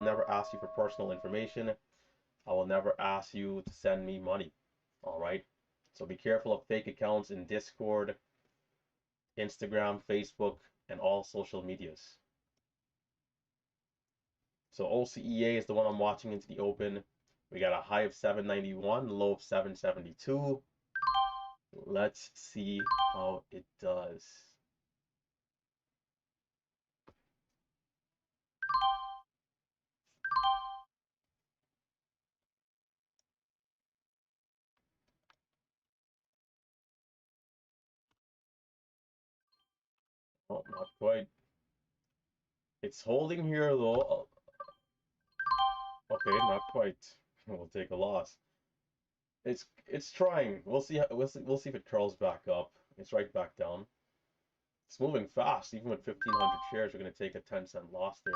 never ask you for personal information. I will never ask you to send me money. All right. So be careful of fake accounts in Discord, Instagram, Facebook, and all social medias. So OCEA is the one I'm watching into the open. We got a high of 791, low of 772. Let's see how it does. Oh, not quite. It's holding here though. Okay, not quite. We'll take a loss. It's trying. We'll see if it curls back up. It's right back down. It's moving fast. Even with 1,500 shares, we're gonna take a 10-cent loss there.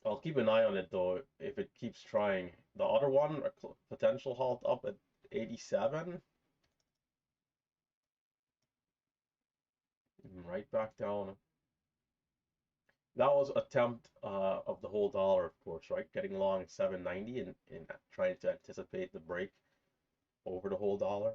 I'll keep an eye on it though. If it keeps trying, the other one, a potential halt up at 87, right back down. That was attempt of the whole dollar, of course, right? Getting long at 790 and trying to anticipate the break over the whole dollar.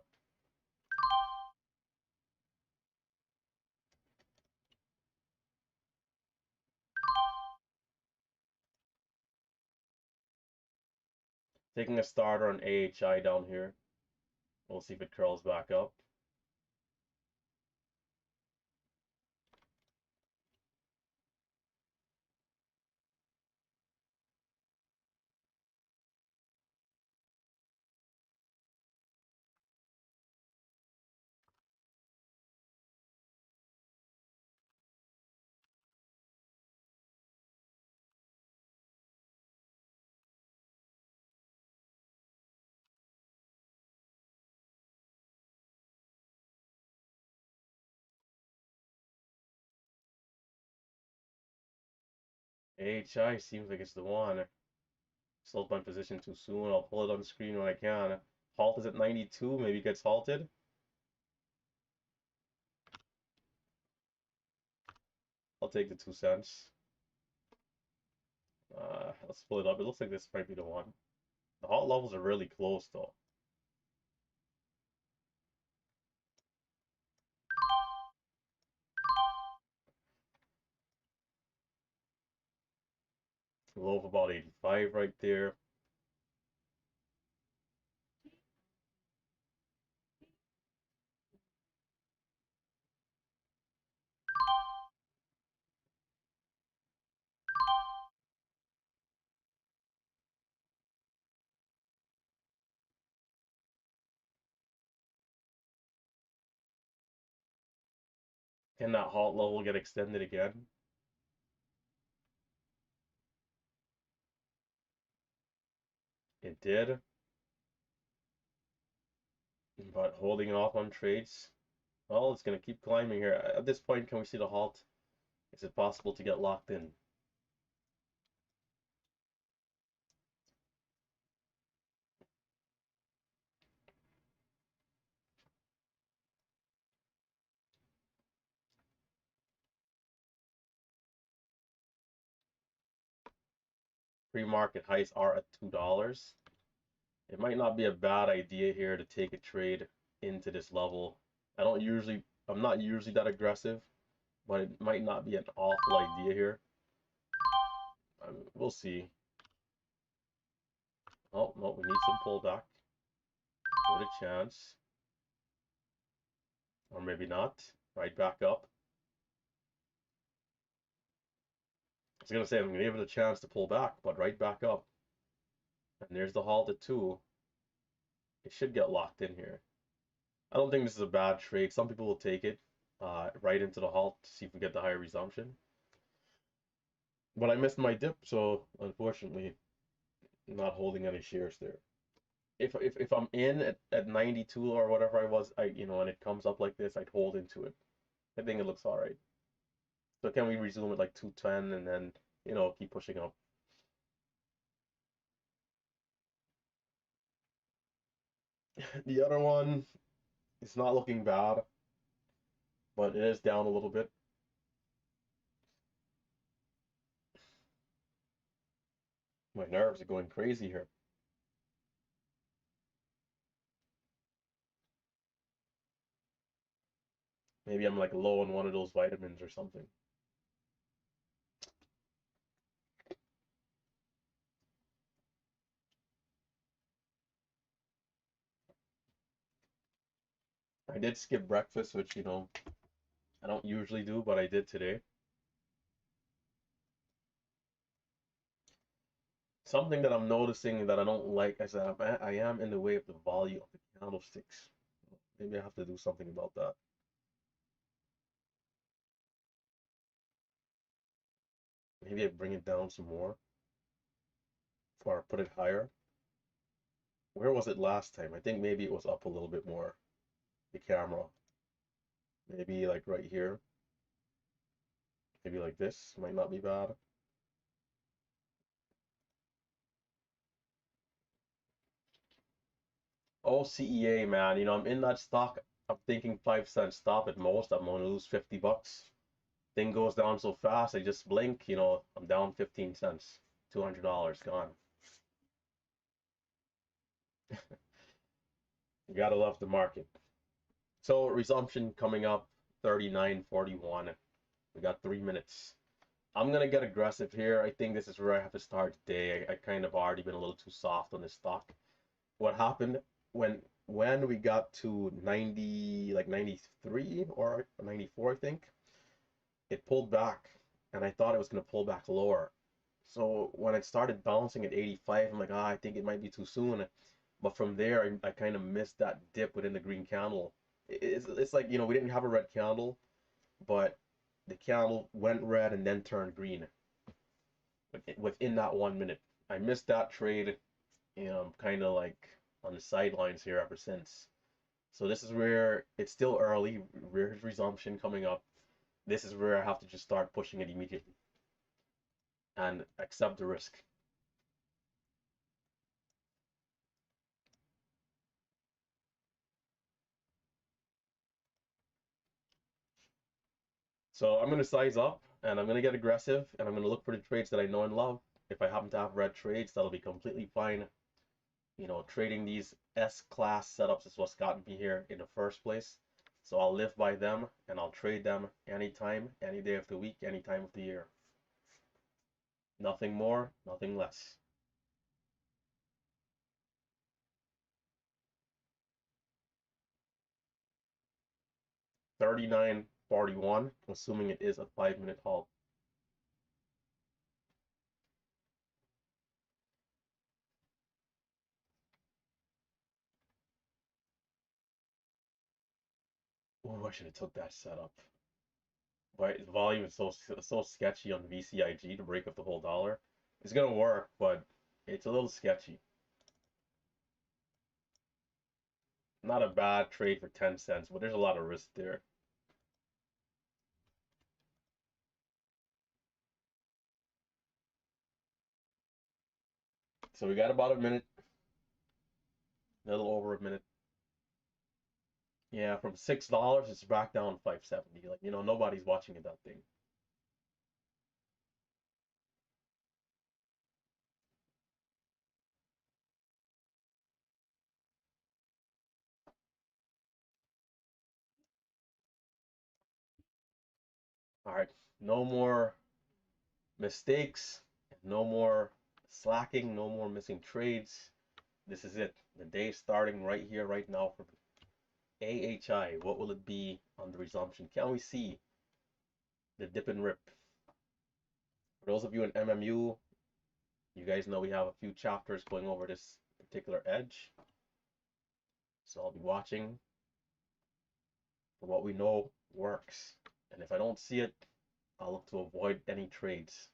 Taking a starter on AHI down here. We'll see if it curls back up. AHI seems like it's the one. Sold my position too soon. I'll pull it on screen when I can. Halt is at 92. Maybe gets halted. I'll take the 2 cents. Let's split it up. It looks like this might be the one. The halt levels are really close though. Low of about 85 right there. Can that halt level get extended again? It did. But holding off on trades. Well, it's going to keep climbing here. At this point, can we see the halt? Is it possible to get locked in? Pre-market highs are at $2. It might not be a bad idea here to take a trade into this level. I'm not usually that aggressive, but it might not be an awful idea here. We'll see. Oh, no, we need some pullback. Give it a chance. Or maybe not. Right back up. I was going to say, I'm going to give it a chance to pull back, but right back up. And there's the halt at 2. It should get locked in here. I don't think this is a bad trade. Some people will take it right into the halt to see if we get the higher resumption. But I missed my dip, so unfortunately, I'm not holding any shares there. If I'm in at 92 or whatever I was, and it comes up like this, I'd hold into it. I think it looks all right. So can we resume at like 210 and then, keep pushing up? The other one, it's not looking bad, but it is down a little bit. My nerves are going crazy here. Maybe I'm like low on one of those vitamins or something. I did skip breakfast, which, I don't usually do, but I did today. Something that I'm noticing that I don't like is that I am in the way of the volume of the candlesticks. Maybe I have to do something about that. Maybe I bring it down some more or put it higher. Where was it last time? I think maybe it was up a little bit more, the camera. Maybe like right here. Maybe like this might not be bad. Oh, CEA, man. I'm in that stock. I'm thinking 5 cents stop at most. I'm gonna lose 50 bucks. Thing goes down so fast, I just blink, I'm down 15 cents. $200 gone. You gotta love the market. So resumption coming up 39.41. We got 3 minutes. I'm gonna get aggressive here. I think this is where I have to start the day. I kind of already been a little too soft on this stock. What happened when we got to 90, like 93 or 94, I think, it pulled back, and I thought it was gonna pull back lower. So when it started bouncing at 85, I'm like, I think it might be too soon. But from there, I kind of missed that dip within the green candle. It's like, we didn't have a red candle, but the candle went red and then turned green within that 1 minute. I missed that trade. I'm kind of like on the sidelines here ever since. So this is where it's still early. There's resumption coming up. This is where I have to just start pushing it immediately and accept the risk. So I'm going to size up and I'm going to get aggressive and I'm going to look for the trades that I know and love. If I happen to have red trades, that'll be completely fine. Trading these S-class setups is what's gotten me here in the first place. So I'll live by them and I'll trade them anytime, any day of the week, any time of the year. Nothing more, nothing less. $39.41, assuming it is a 5-minute halt. Oh, I should have took that setup. But the volume is so sketchy on VCIG to break up the whole dollar. It's gonna work, but it's a little sketchy. Not a bad trade for 10 cents, but there's a lot of risk there. So we got about a minute, a little over a minute. Yeah, from $6, it's back down 5.70. Like, nobody's watching that thing. All right, no more mistakes, no more slacking, no more missing trades. This is it. The day starting right here, right now for AHI. What will it be on the resumption? Can we see the dip and rip? For those of you in MMU, you guys know we have a few chapters going over this particular edge. So I'll be watching for what we know works. And if I don't see it, I'll look to avoid any trades.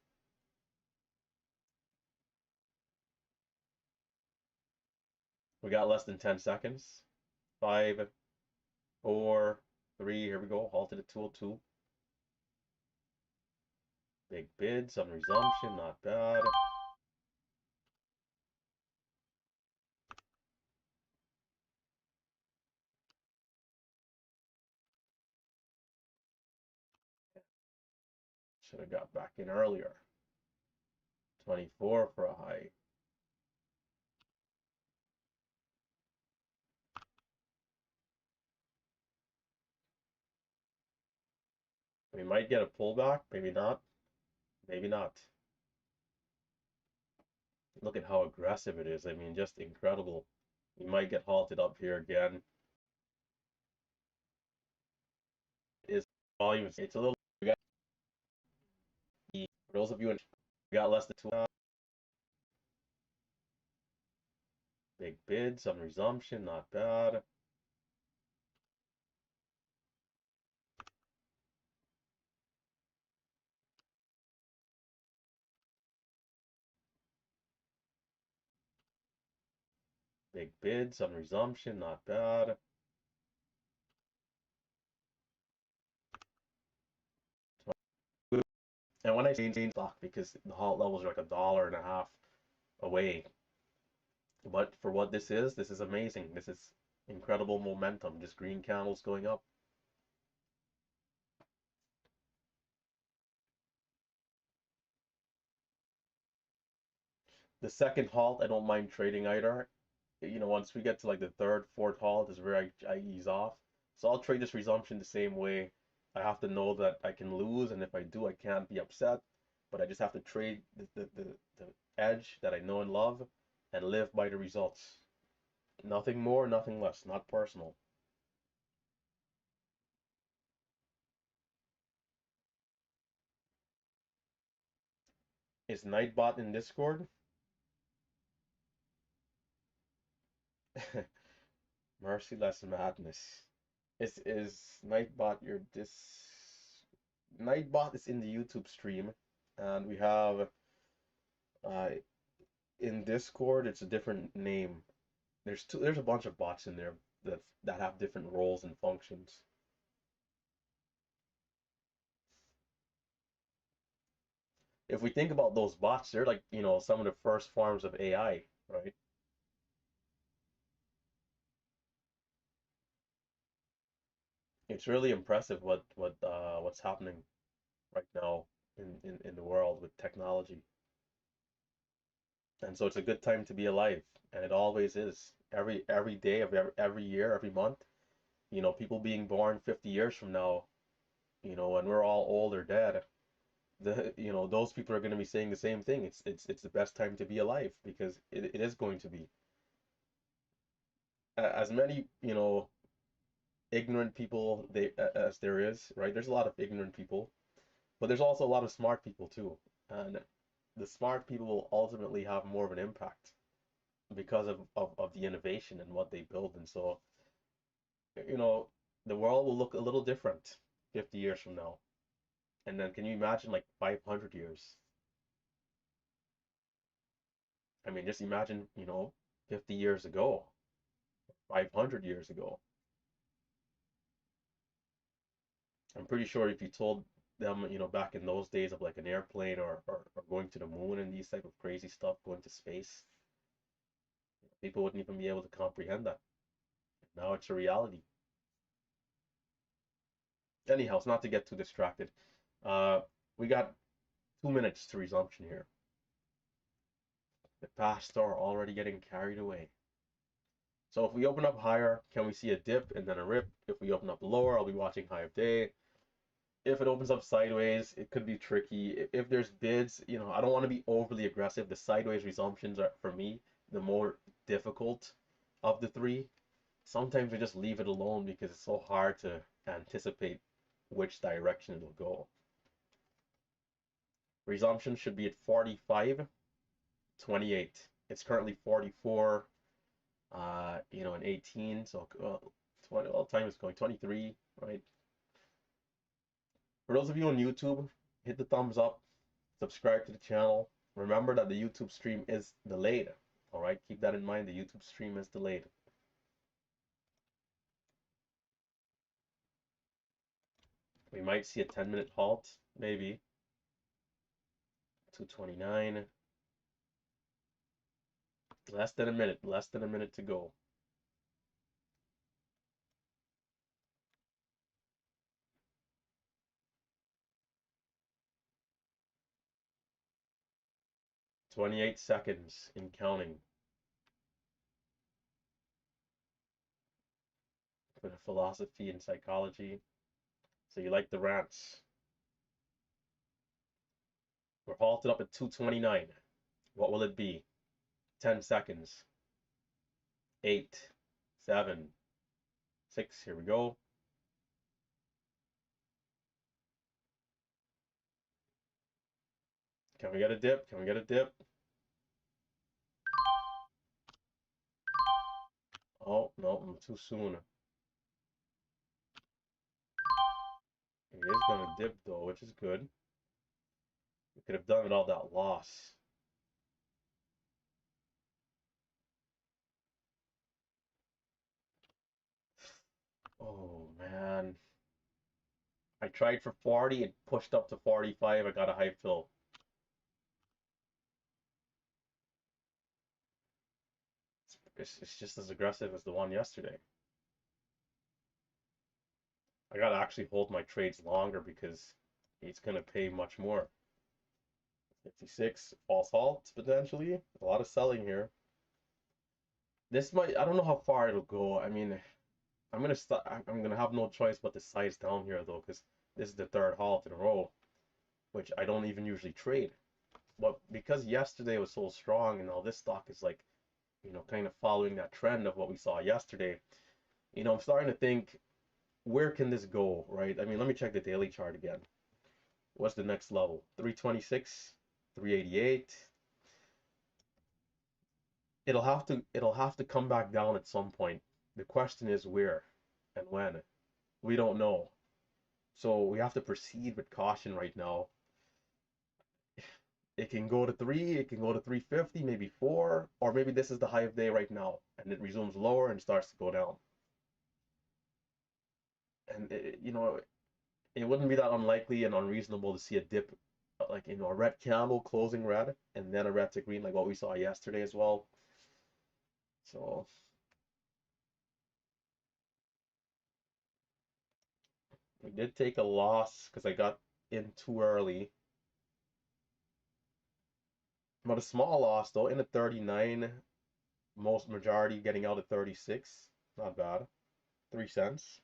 We got less than 10 seconds. 5, 4, 3, here we go. Halted at 202. Big bids on resumption, not bad. Should have got back in earlier. 24 for a high. We might get a pullback, maybe not, maybe not. Look at how aggressive it is. I mean, just incredible. We might get halted up here again. Is volumes? It's a little. For those of you in, we got less than 2. Big bids on resumption, not bad. Big bids on resumption, not bad. And when I say stock, because the halt levels are like $1.50 away. But for what this is amazing. This is incredible momentum. Just green candles going up. The second halt, I don't mind trading either. You know, once we get to like the third, fourth halt is where I ease off. So I'll trade this resumption the same way. I have to know that I can lose, and if I do, I can't be upset. But I just have to trade the edge that I know and love and live by the results. Nothing more, nothing less, not personal. Is Nightbot in Discord? Merciless Madness. Is Nightbot your dis Nightbot is in the YouTube stream, and we have uh in Discord it's a different name. There's a bunch of bots in there that have different roles and functions. If we think about those bots, they're like, you know, some of the first forms of AI, right? It's really impressive what's happening right now in the world with technology. And so it's a good time to be alive, and it always is. Every day of every year, every month, you know, people being born 50 years from now, you know, when we're all old or dead, you know, those people are going to be saying the same thing. It's the best time to be alive because it is going to be. As many, you know, ignorant people as there is, right? There's a lot of ignorant people, but there's also a lot of smart people too. And the smart people will ultimately have more of an impact because of the innovation and what they build. And so, you know, the world will look a little different 50 years from now. And then can you imagine like 500 years? I mean, just imagine, you know, 50 years ago, 500 years ago. I'm pretty sure if you told them, you know, back in those days of like an airplane or going to the moon and these type of crazy stuff, going to space, people wouldn't even be able to comprehend that. Now it's a reality. Anyhow, it's not to get too distracted. Uh, we got 2 minutes to resumption here. The past are already getting carried away. So if we open up higher, can we see a dip and then a rip? If we open up lower, I'll be watching high of day. If it opens up sideways, it could be tricky. If there's bids, you know, I don't want to be overly aggressive. The sideways resumptions are, for me, the more difficult of the three. Sometimes we just leave it alone because it's so hard to anticipate which direction it'll go. Resumption should be at 45.28. It's currently 44, you know, and 18. So 20, well, time is going 23, right? For those of you on YouTube, hit the thumbs up, subscribe to the channel. Remember that the YouTube stream is delayed. All right, keep that in mind. The YouTube stream is delayed. We might see a 10-minute halt, maybe. 229. Less than a minute to go. 28 seconds in counting. Bit of philosophy and psychology. So you like the rants. We're halted up at 229. What will it be? 10 seconds. 8, 7, 6. Here we go. Can we get a dip? Can we get a dip? Oh, no, I'm too soon. It is going to dip, though, which is good. We could have done without that loss. Oh, man. I tried for 40. It pushed up to 45. I got a high fill. It's just as aggressive as the one yesterday. I gotta actually hold my trades longer because it's gonna pay much more. 56 false halt potentially. A lot of selling here. This might, I don't know how far it'll go. I mean, I'm gonna have no choice but to size down here though, because this is the third halt in a row, which I don't even usually trade. But because yesterday was so strong and all this stock is like, kind of following that trend of what we saw yesterday, I'm starting to think, where can this go, right? I mean, let me check the daily chart again. What's the next level? 326, 388. It'll have to come back down at some point. The question is where and when. We don't know. So we have to proceed with caution right now. It can go to 3, it can go to 350, maybe 4, or maybe this is the high of day right now and it resumes lower and starts to go down. And it wouldn't be that unlikely and unreasonable to see a dip, like a red candle closing red and then a red to green like what we saw yesterday as well. So we did take a loss because I got in too early. But a small loss though, in at 39, most majority getting out at 36. Not bad. 3 cents.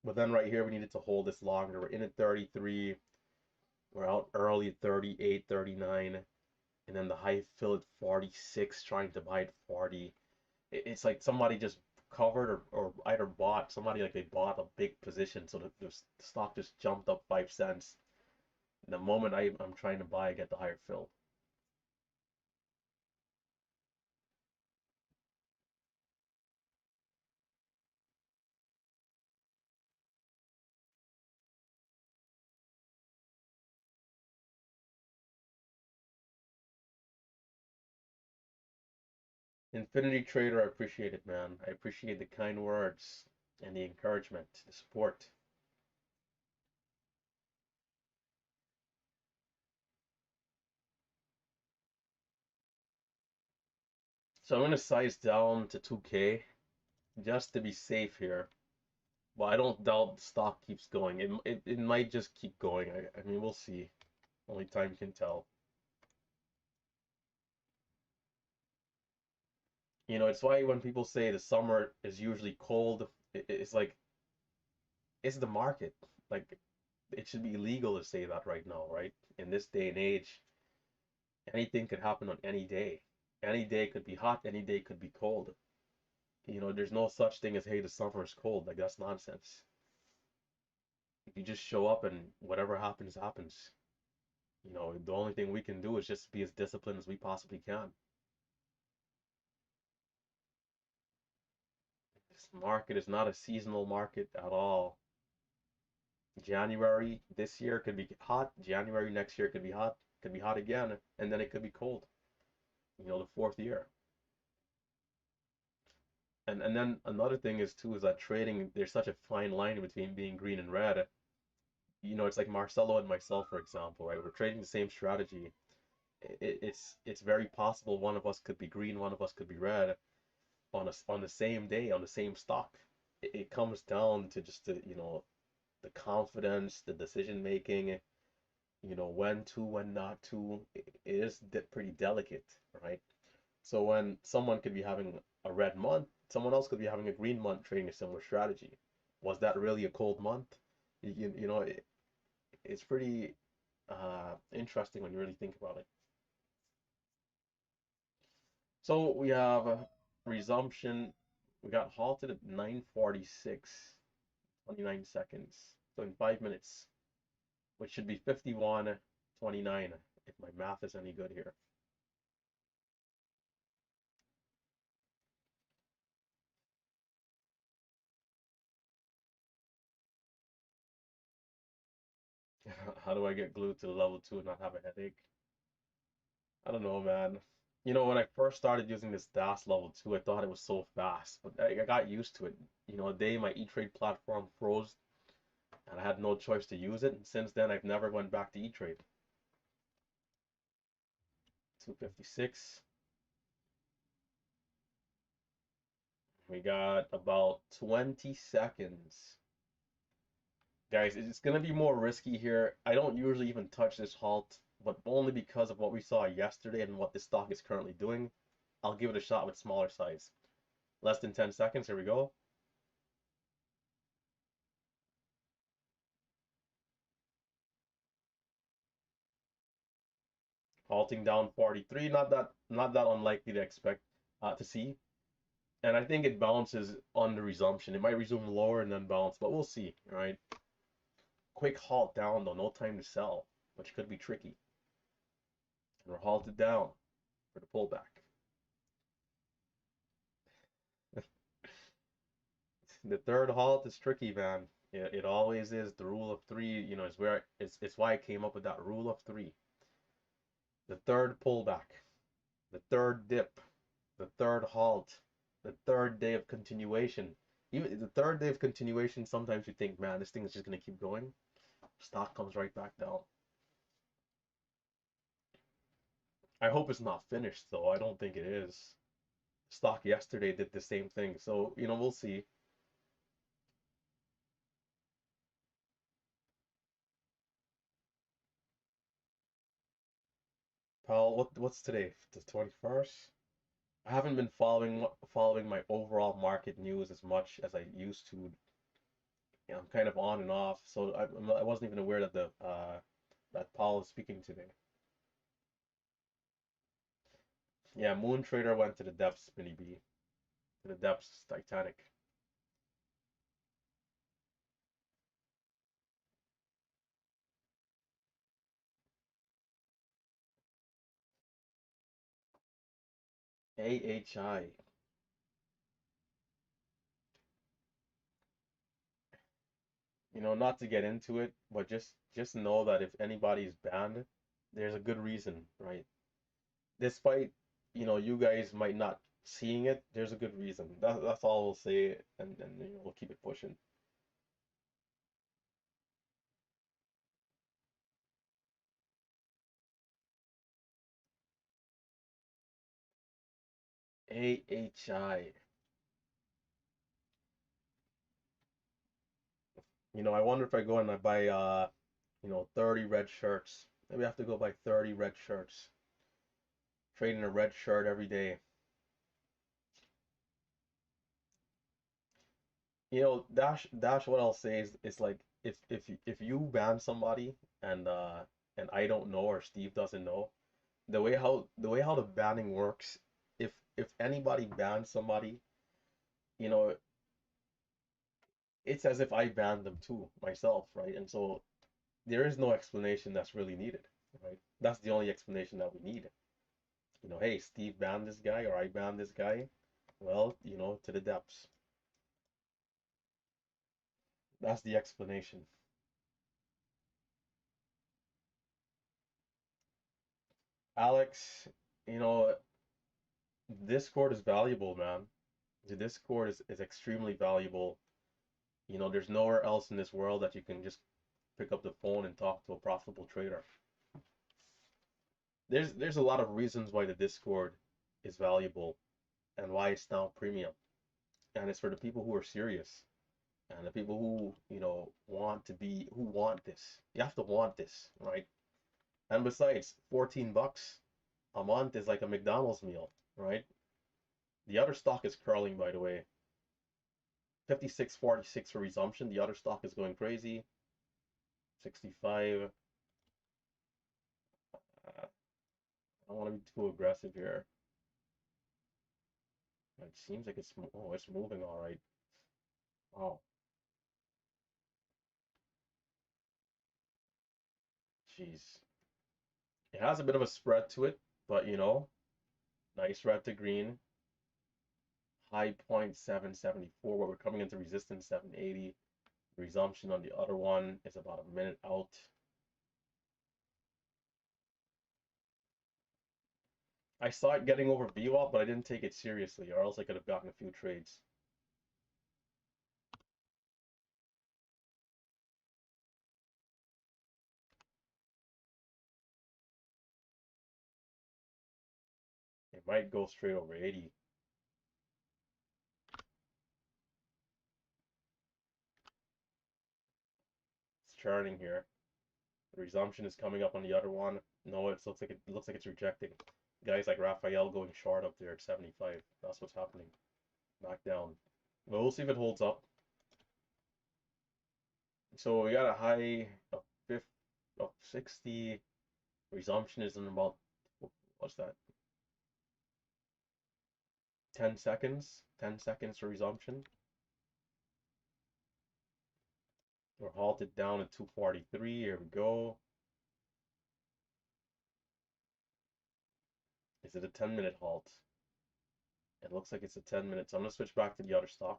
But then right here we needed to hold this longer. We're in at 33. We're out early at 38, 39. And then the high fill at 46, trying to buy at 40. It's like somebody just covered or either bought, somebody like they bought a big position so that the stock just jumped up 5 cents. And the moment I'm trying to buy, I get the higher fill. Infinity Trader, I appreciate it, man. I appreciate the kind words and the encouragement, the support. So I'm going to size down to 2K just to be safe here. Well, I don't doubt the stock keeps going. It might just keep going. I mean, we'll see. Only time can tell. It's why when people say the summer is usually cold, it's like, it's the market. Like, it should be illegal to say that right now, right? In this day and age, anything could happen on any day. Any day could be hot, any day could be cold. There's no such thing as, hey, the summer is cold. Like, that's nonsense. You just show up and whatever happens, happens. The only thing we can do is just be as disciplined as we possibly can. This market is not a seasonal market at all. January this year could be hot. January next year could be hot. Could be hot again, and then it could be cold. The fourth year. And then another thing is too is that trading, there's such a fine line between being green and red. It's like Marcelo and myself, for example, right? We're trading the same strategy. It's very possible one of us could be green, one of us could be red on the same day on the same stock. It comes down to just the confidence, the decision making. when to, when not to. It is pretty delicate, right? So when someone could be having a red month, someone else could be having a green month trading a similar strategy. Was that really a cold month? It's pretty interesting when you really think about it. So we have a resumption. We got halted at 9:46, 29 seconds. So in 5 minutes, which should be 51:29 if my math is any good here. How do I get glued to level 2 and not have a headache? I don't know, man. When I first started using this DAS level 2, I thought it was so fast, but I got used to it. A day my E-Trade platform froze and I had no choice to use it. And since then, I've never went back to E-Trade. 256. We got about 20 seconds. Guys, it's going to be more risky here. I don't usually even touch this halt, but only because of what we saw yesterday and what this stock is currently doing. I'll give it a shot with smaller size. Less than 10 seconds. Here we go. Halting down 43. Not that unlikely to expect to see. And I think it bounces on the resumption. It might resume lower and then bounce, but we'll see. All right. Quick halt down though. No time to sell, which could be tricky. And we're halted down for the pullback. The third halt is tricky, man. It always is. The rule of three, is where it's why I came up with that rule of three. The third pullback, the third dip, the third halt, the third day of continuation. Even the third day of continuation, sometimes you think, man, this thing is just gonna keep going. Stock comes right back down. I hope it's not finished though. I don't think it is. Stock yesterday did the same thing, so we'll see. Paul, what's today? The 21st? I haven't been following my overall market news as much as I used to. I'm kind of on and off, so I wasn't even aware that that Paul is speaking today. Yeah, Moon Trader went to the depths, Mini B, to the depths, Titanic. AHI. Not to get into it, but just know that if anybody's banned, there's a good reason, right? Despite you guys might not seeing it, there's a good reason. That's all we'll say, and we'll keep it pushing. AHI. I wonder if I go and I buy 30 red shirts. Maybe I have to go buy 30 red shirts. Trading a red shirt every day. Dash what I'll say is like if you ban somebody and I don't know or Steve doesn't know, the way how the banning works, if anybody bans somebody, you know, it's as if I banned them too myself, right? And so there is no explanation that's really needed, right? That's the only explanation that we need. Hey, Steve banned this guy or I banned this guy. Well, to the depths. That's the explanation. Alex, you know, Discord is valuable, man. The Discord is extremely valuable. There's nowhere else in this world that you can just pick up the phone and talk to a profitable trader. There's a lot of reasons why the Discord is valuable and why it's now premium. And it's for the people who are serious and the people who want this. You have to want this, right? And besides, 14 bucks a month is like a McDonald's meal, right? The other stock is curling, by the way. 56.46 for resumption. The other stock is going crazy. 65. I don't want to be too aggressive here. It seems like it's moving all right. Oh, jeez. It has a bit of a spread to it, but nice red to green. High point 774, where we're coming into resistance 780. Resumption on the other one is about a minute out. I saw it getting over VWAP, but I didn't take it seriously, or else I could have gotten a few trades. It might go straight over 80. It's churning here. The resumption is coming up on the other one. No, it looks like it's rejecting. Guys like Raphael going short up there at 75. That's what's happening. Back down. Well, we'll see if it holds up. So we got a high of 60. Resumption is in about, what's that? 10 seconds. 10 seconds for resumption. We're halted down at 243. Here we go. Is it a 10-minute halt? It looks like it's a 10 minutes. So I'm going to switch back to the other stock.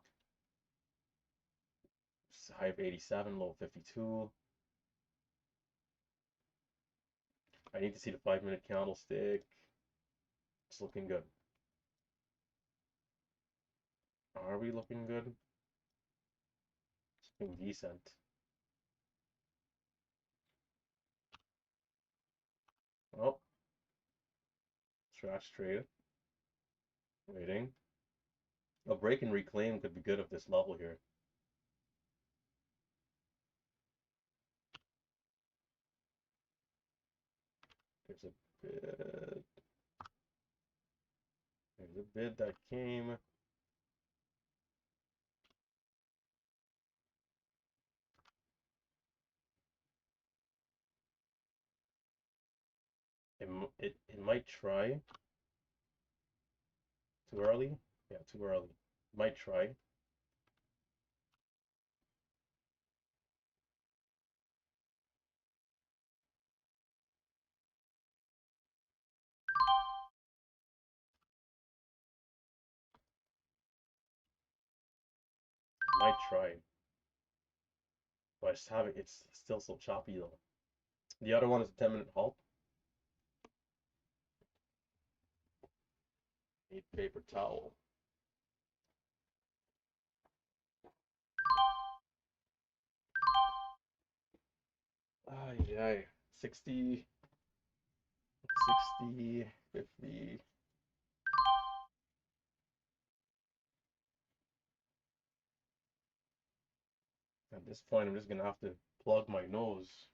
High of 87, low of 52. I need to see the 5-minute candlestick. It's looking good. Are we looking good? It's looking decent. Oh. Scratch trade. Waiting. A break and reclaim could be good at this level here. There's a bid. There's a bid that came. It might try. Too early? Yeah, too early. Might try. Might try. But it's still so choppy though. The other one is a 10-minute halt. Need paper towel. Ay, 60, 50. At this point, I'm just gonna have to plug my nose.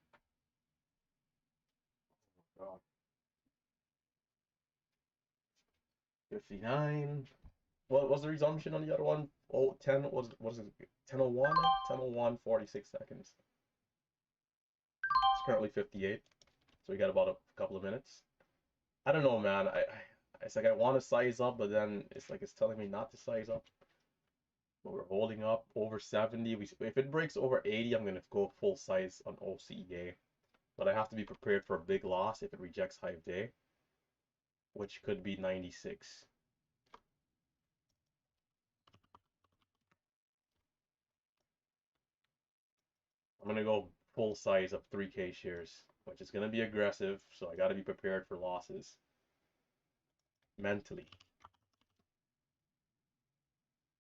Oh God. 59. What was the resumption on the other one? Oh, 10 was it 10:01? 10:01, 46 seconds. It's currently 58. So we got about a couple of minutes. I don't know, man. It's like I want to size up, but then it's like it's telling me not to size up. But we're holding up over 70. If it breaks over 80, I'm gonna go full size on OCEA. But I have to be prepared for a big loss if it rejects high of day, which could be 96. I'm gonna go full size of 3K shares, which is gonna be aggressive, so I gotta be prepared for losses mentally.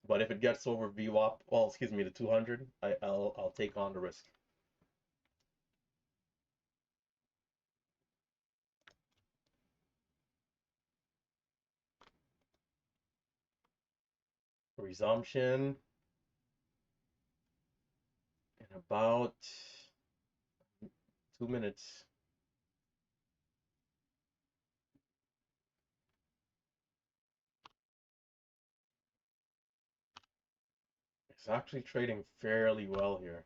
But if it gets over VWAP, well, excuse me, the 200, I'll take on the risk. Resumption in about 2 minutes. It's actually trading fairly well here.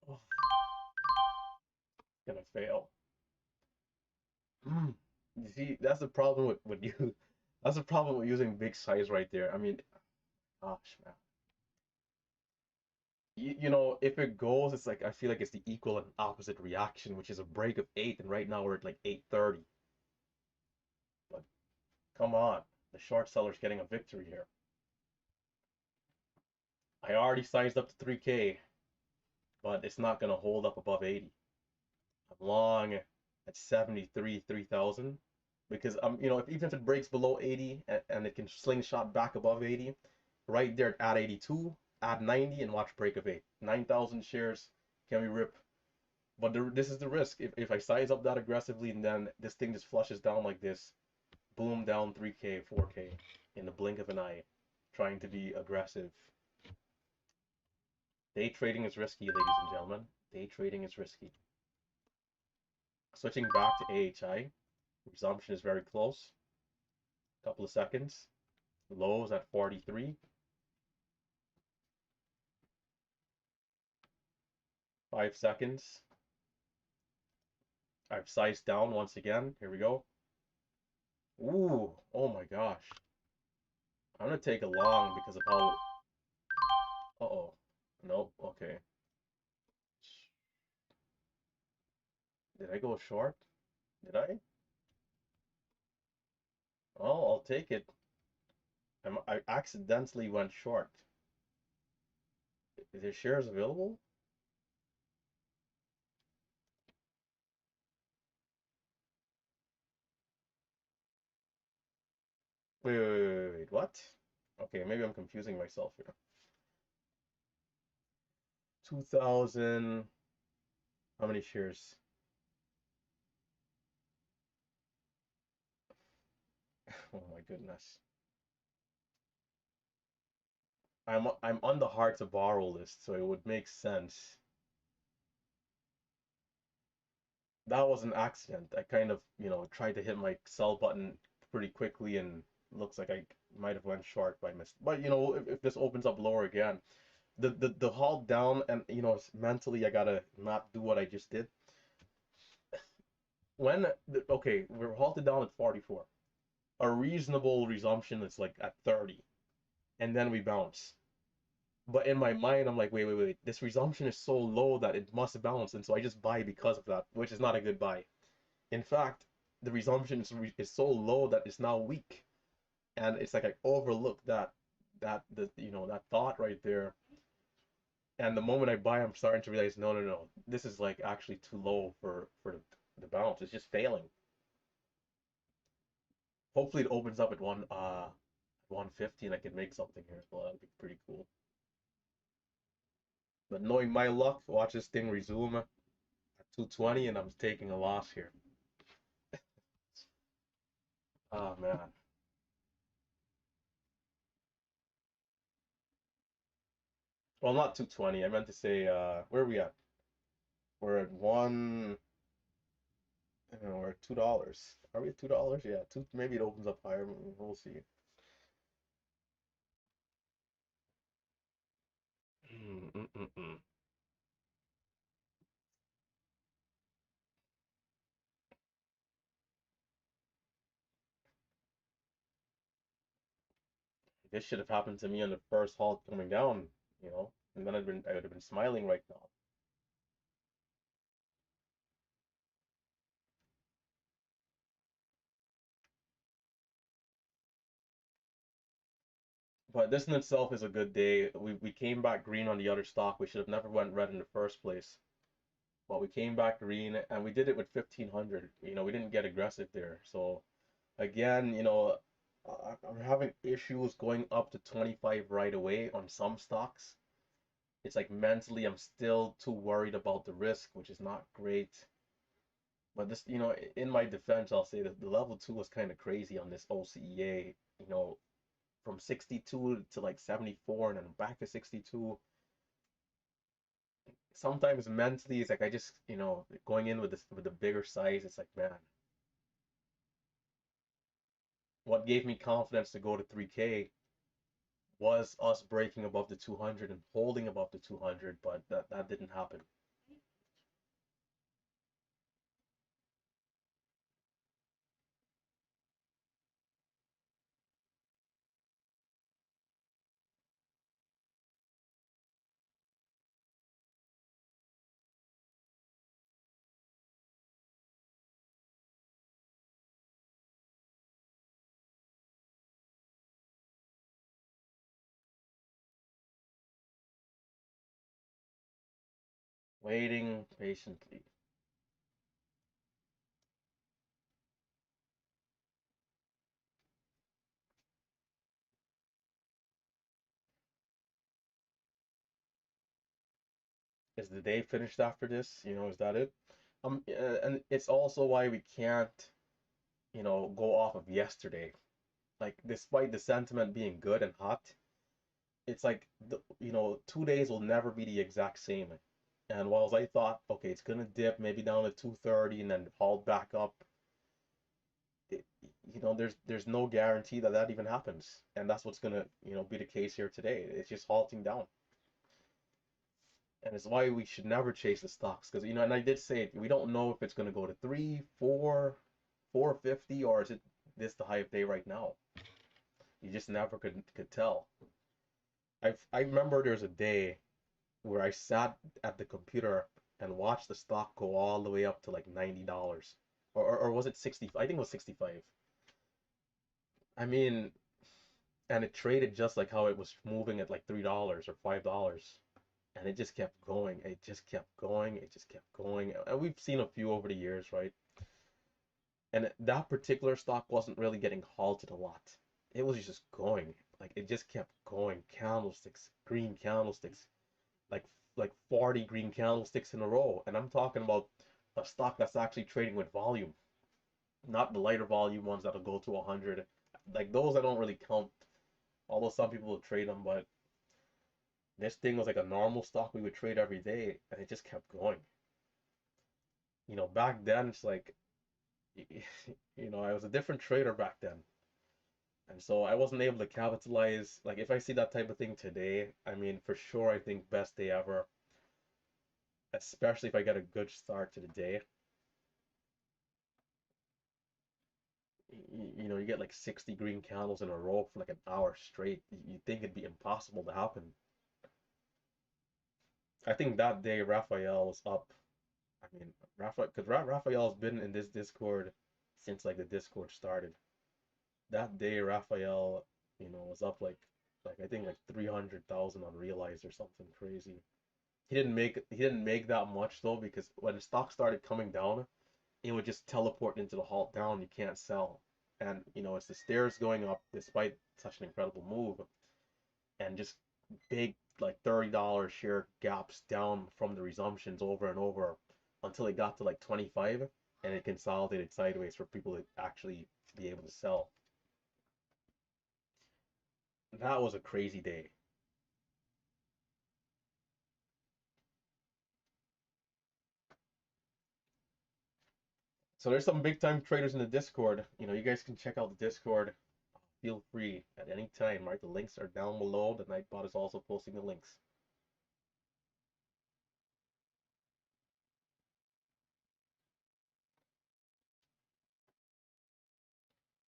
Oh, gonna fail. You see, that's the problem with you. That's the problem with using big size right there. I mean, gosh, man. You know, if it goes, it's like I feel like it's the equal and opposite reaction, which is a break of 8, and right now we're at like 8:30. But come on, the short seller's getting a victory here. I already sized up to 3K, but it's not gonna hold up above 80. I'm long at 73, 3,000 because you know, even if it breaks below 80 and it can slingshot back above 80, right there at 82, add 90 and watch break of 8. 9,000 shares, can we rip? But this is the risk. If I size up that aggressively and then this thing just flushes down like this, boom, down 3K, 4K in the blink of an eye, trying to be aggressive. Day trading is risky, ladies and gentlemen. Day trading is risky. Switching back to AHI. Resumption is very close. A couple of seconds. Lows at 43. 5 seconds. I've sized down once again. Here we go. Ooh, oh my gosh. I'm gonna take a long because of how... Uh-oh. Nope, okay. Did I go short? Did I? Oh, I'll take it. I accidentally went short. Is there shares available? Wait, what? Okay, maybe I'm confusing myself here. 2,000. How many shares? Oh my goodness. I'm on the hard to borrow list, so it would make sense. That was an accident. I kind of, you know, tried to hit my sell button pretty quickly and looks like I might have went short by mistake. But you know, if this opens up lower again, the halt down and you know, mentally I gotta not do what I just did. Okay, we're halted down at 44. A reasonable resumption is like at 30, and then we bounce. But in my mind, I'm like, wait. This resumption is so low that it must bounce, and so I just buy because of that, which is not a good buy. In fact, the resumption is so low that it's now weak, and it's like I overlooked that you know, that thought right there. And the moment I buy, I'm starting to realize, no, this is like actually too low for the bounce. It's just failing. Hopefully, it opens up at 150 and I can make something here. Well, that'd be pretty cool. But knowing my luck, watch this thing resume at 220 and I'm taking a loss here. Oh man. Well, not 220. I meant to say, where are we at? We're at we're at $2. Are we at $2? Yeah, two. Maybe it opens up higher. We'll see. This should have happened to me on the first halt coming down, you know, and then I would have been smiling right now. But this in itself is a good day. We came back green on the other stock. We should have never went red in the first place. But we came back green and we did it with 1,500. You know, we didn't get aggressive there. So again, you know, I'm having issues going up to 25 right away on some stocks. It's like mentally I'm still too worried about the risk, which is not great. But this, you know, in my defense, I'll say that the level 2 was kind of crazy on this OCEA, you know, from 62 to like 74 and then back to 62. sometimes mentally it's like I just, going in with this with the bigger size, it's like, man, what gave me confidence to go to 3K was us breaking above the 200 and holding above the 200, but that didn't happen. Waiting patiently. Is the day finished after this? Is that it? And it's also why we can't, go off of yesterday. Like, despite the sentiment being good and hot, it's like 2 days will never be the exact same. And whilst I thought, okay, it's gonna dip maybe down to 230 and then haul back up, it, there's no guarantee that that even happens. And that's what's gonna, be the case here today. It's just halting down. And it's why we should never chase the stocks because and I did say it, we don't know if it's gonna go to 3, 4, 450, or is it this the high of day right now? You just never could tell. I remember there's a day where I sat at the computer and watched the stock go all the way up to like $90. Or was it 60? I think it was 65. I mean, and it traded just like how it was moving at like $3 or $5. And it just kept going. It just kept going. It just kept going. And we've seen a few over the years, right? And that particular stock wasn't really getting halted a lot. It was just going. Like it just kept going. Candlesticks, green candlesticks, like like 40 green candlesticks in a row. And I'm talking about a stock that's actually trading with volume, not the lighter volume ones that'll go to 100. Like those I don't really count, although some people will trade them, but this thing was like a normal stock we would trade every day, and it just kept going. Back then it's like, I was a different trader back then. And so I wasn't able to capitalize. Like if I see that type of thing today, I mean, for sure, I think best day ever, especially if I get a good start to the day. You get like 60 green candles in a row for like an hour straight. You think it'd be impossible to happen. I think that day Raphael was up. I mean, because Raphael's been in this Discord since like the Discord started. That day Raphael, was up like I think like 300,000 on realized or something crazy. He didn't make that much though because when the stock started coming down, it would just teleport into the halt down. You can't sell, and it's the stairs going up despite such an incredible move, and just big like $30 share gaps down from the resumptions over and over until it got to like 25 and it consolidated sideways for people to actually be able to sell. That was a crazy day. So there's some big time traders in the Discord. You guys can check out the Discord. Feel free at any time, right? The links are down below. The Nightbot is also posting the links.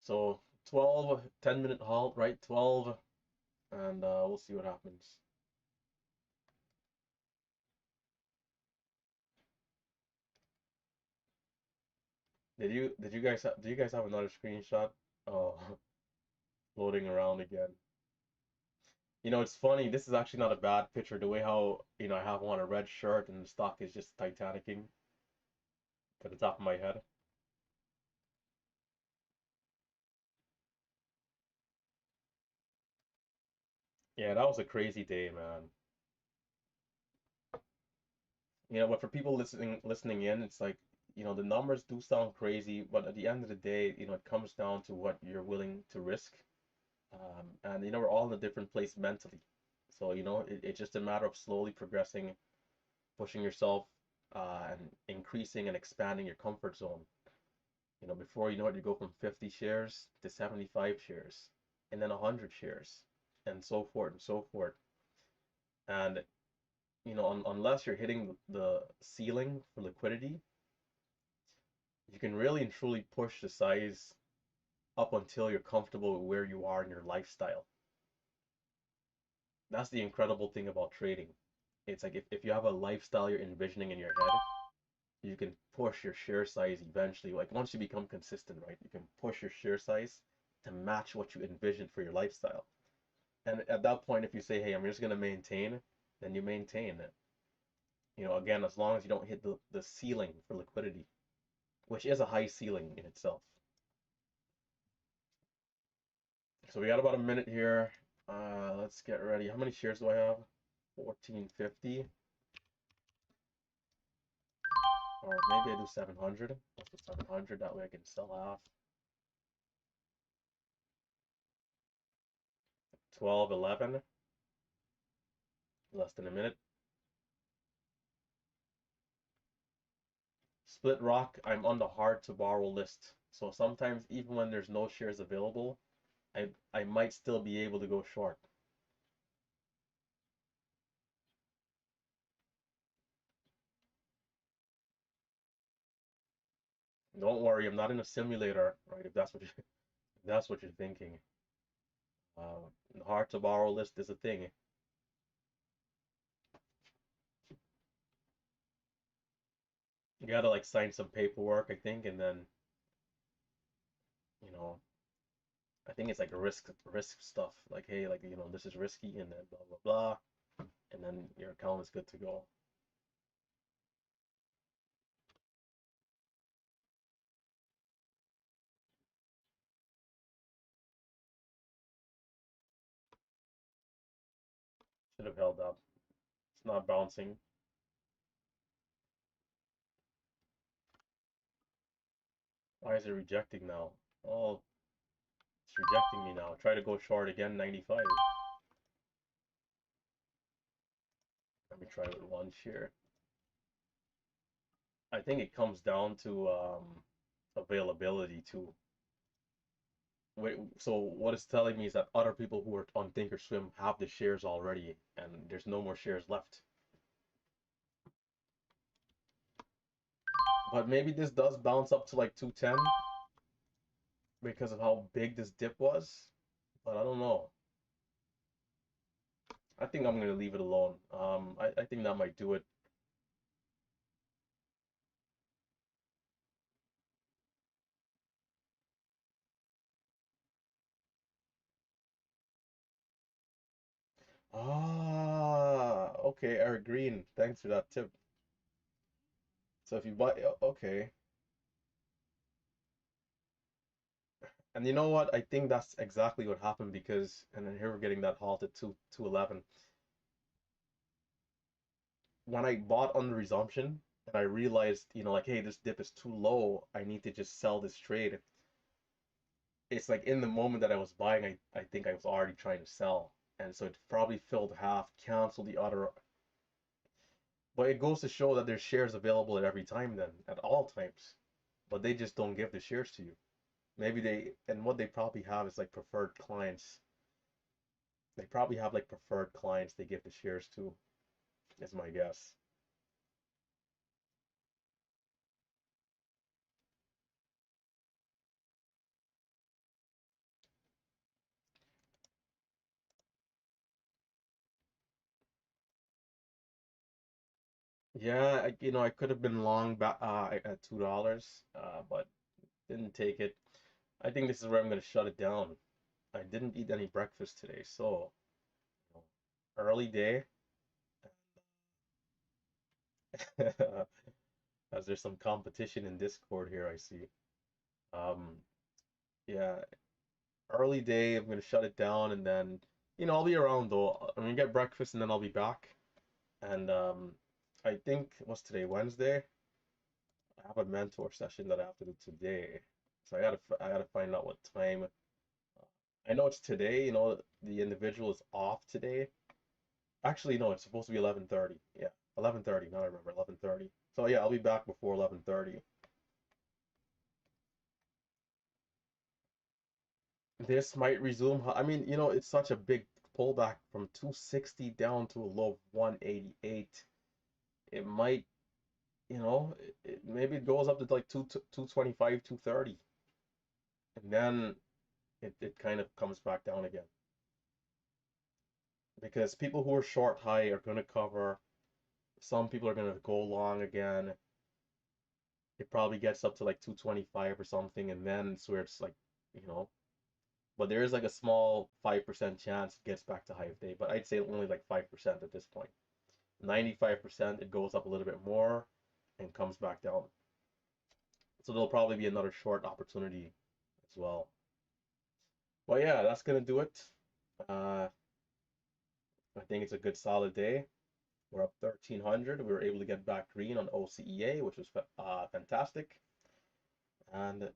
So 12, 10-minute halt, right? 12, and we'll see what happens. Do you guys have another screenshot? Oh, floating around again. It's funny. This is actually not a bad picture. The way how I have on a red shirt and the stock is just Titanicing to the top of my head. Yeah, that was a crazy day, man. But for people listening in, it's like, the numbers do sound crazy, but at the end of the day, it comes down to what you're willing to risk. And we're all in a different place mentally. So, it's just a matter of slowly progressing pushing yourself and increasing and expanding your comfort zone. Before you know it, you go from 50 shares to 75 shares, and then 100 shares, and so forth and so forth. And unless you're hitting the ceiling for liquidity, you can really and truly push the size up until you're comfortable with where you are in your lifestyle. That's the incredible thing about trading. It's like if you have a lifestyle you're envisioning in your head, you can push your share size eventually. Like once you become consistent, right? You can push your share size to match what you envision for your lifestyle. And at that point, if you say, hey, I'm just going to maintain, then you maintain it. Again, as long as you don't hit the ceiling for liquidity, which is a high ceiling in itself. So we got about a minute here. Let's get ready. How many shares do I have? 1450. Or maybe I do 700. Let's do 700. That way I can sell off. 1211. Less than a minute. Split Rock, I'm on the hard to borrow list. So sometimes even when there's no shares available, I might still be able to go short. Don't worry, I'm not in a simulator, right? If that's what you're thinking. The hard to borrow list is a thing. You gotta like sign some paperwork, I think, and then you know, I think it's like risk stuff. Like, hey, like this is risky, and then blah blah blah, and then your account is good to go. Should have held up. It's not bouncing. Why is it rejecting now? Oh, it's rejecting me now. Try to go short again, 95. Let me try with one share. I think it comes down to availability too. Wait, so what it's telling me is that other people who are on Thinkorswim have the shares already, and there's no more shares left. But maybe this does bounce up to like 210 because of how big this dip was. But I don't know. I think I'm gonna leave it alone. I think that might do it. Ah, okay, Eric Green. Thanks for that tip. So if you buy, okay. And you know what? I think that's exactly what happened because, and then here we're getting that halt at 211. When I bought on the resumption and I realized, like, hey, this dip is too low, I need to just sell this trade. It's like in the moment that I was buying, I think I was already trying to sell. And so it probably filled half, canceled the other. But it goes to show that there's shares available at every time then, at all times. But they just don't give the shares to you. Maybe and what they probably have is like preferred clients. They probably have like preferred clients they give the shares to, is my guess. Yeah, I could have been long back at $2, but didn't take it. I think this is where I'm gonna shut it down. I didn't eat any breakfast today, so early day. As there's some competition in Discord here, I see. Um, yeah, early day. I'm gonna shut it down, and then I'll be around though. I'm gonna get breakfast, and then I'll be back. And I think what's today? Wednesday. I have a mentor session that I have to do today, so I gotta find out what time. I know it's today. The individual is off today. Actually, no, it's supposed to be 11:30. Yeah. 11:30. Now I remember 11:30. So yeah, I'll be back before 11:30. This might resume. I mean, it's such a big pullback from 260 down to a low of 188. It might, maybe it goes up to like 225, 230, and then it kind of comes back down again. Because people who are short high are going to cover. Some people are going to go long again. It probably gets up to like 225 or something, and then it's where it's like, you know, but there is like a small 5% chance it gets back to high of day, but I'd say only like 5% at this point. 95% it goes up a little bit more and comes back down. So there'll probably be another short opportunity as well. Well, yeah, that's gonna do it. Uh, I think it's a good solid day. We're up 1300. We were able to get back green on OCEA, which was fantastic. And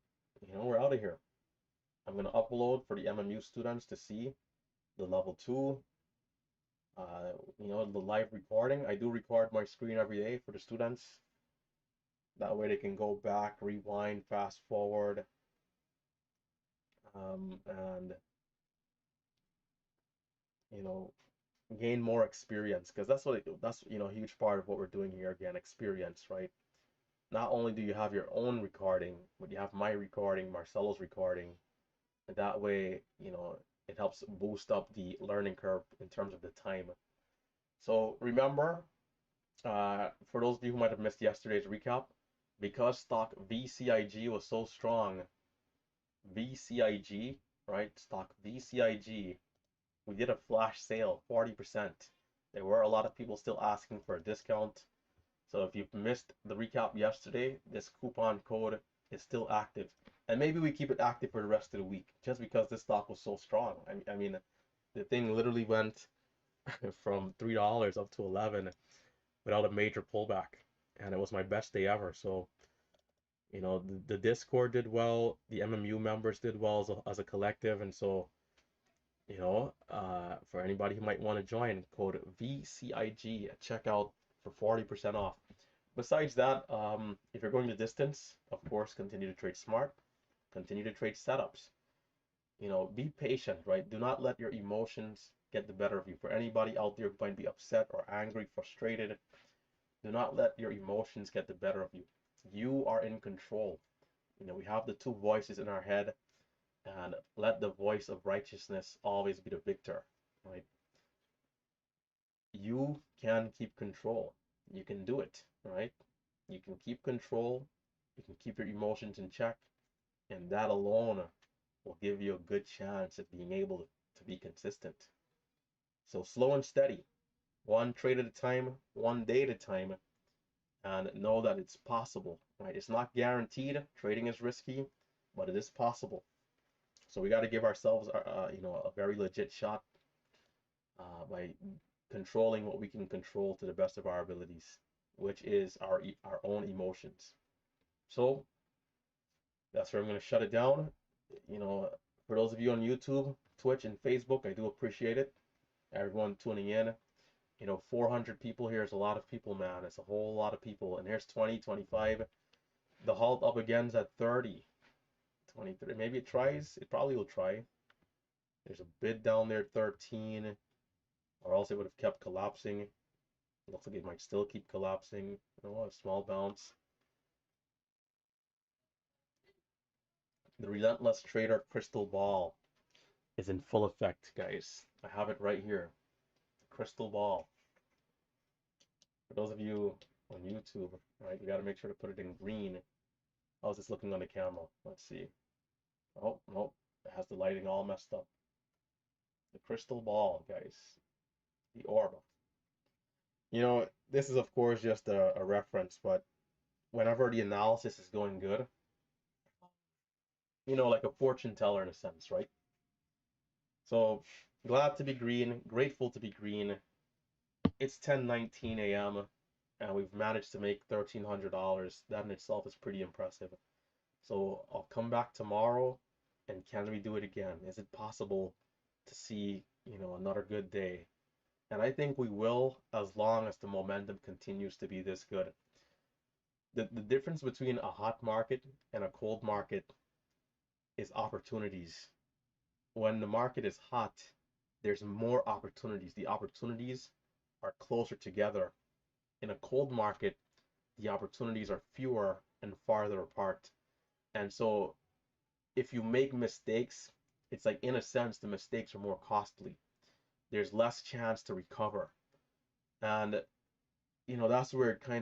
we're out of here. I'm gonna upload for the MMU students to see the level 2. The live recording. I do record my screen every day for the students. That way they can go back, rewind, fast forward, and gain more experience, because that's a huge part of what we're doing here. Again, experience, right? Not only do you have your own recording, but you have my recording, Marcelo's recording, and that way it helps boost up the learning curve in terms of the time. So remember, for those of you who might have missed yesterday's recap, because stock VCIG was so strong, VCIG, right? Stock VCIG, we did a flash sale, 40%. There were a lot of people still asking for a discount. So if you've missed the recap yesterday, this coupon code is still active. And maybe we keep it active for the rest of the week, just because this stock was so strong. I mean, the thing literally went from $3 up to 11 without a major pullback. And it was my best day ever. So, the Discord did well, the MMU members did well as a collective. And so, for anybody who might want to join, code VCIG at checkout for 40% off. Besides that, if you're going the distance, of course, continue to trade smart, continue to trade setups. Be patient, right? Do not let your emotions get the better of you. For anybody out there who might be upset or angry, frustrated, do not let your emotions get the better of you. You are in control. We have the two voices in our head, and let the voice of righteousness always be the victor, right? You can keep control. You can do it, right? You can keep control. You can keep your emotions in check, and that alone will give you a good chance at being able to be consistent. So slow and steady, one trade at a time, one day at a time, and know that it's possible, right? It's not guaranteed. Trading is risky, but it is possible. So we got to give ourselves, a very legit shot by controlling what we can control to the best of our abilities, which is our own emotions. So that's where I'm going to shut it down. For those of you on YouTube, Twitch, and Facebook, I do appreciate it. Everyone tuning in. 400 people here is a lot of people, man. It's a whole lot of people. And here's 20, 25. The halt up again's at 30, 23. Maybe it tries. It probably will try. There's a bid down there, 13. Or else it would have kept collapsing. It looks like it might still keep collapsing. A small bounce. The relentless trader crystal ball is in full effect, guys. I have it right here. Crystal ball. For those of you on YouTube, right, you got to make sure to put it in green. How's this looking on the camera? Let's see. Oh, nope. It has the lighting all messed up. The crystal ball, guys. The orb. This is, of course, just a reference, but whenever the analysis is going good, like a fortune teller in a sense, right? So, glad to be green, grateful to be green. It's 10:19 a.m. and we've managed to make $1,300. That in itself is pretty impressive. So I'll come back tomorrow, and can we do it again? Is it possible to see, another good day? And I think we will, as long as the momentum continues to be this good. The difference between a hot market and a cold market is opportunities. When the market is hot, there's more opportunities. The opportunities are closer together. In a cold market, the opportunities are fewer and farther apart. And so if you make mistakes, it's like, in a sense, the mistakes are more costly. There's less chance to recover. And that's where it kind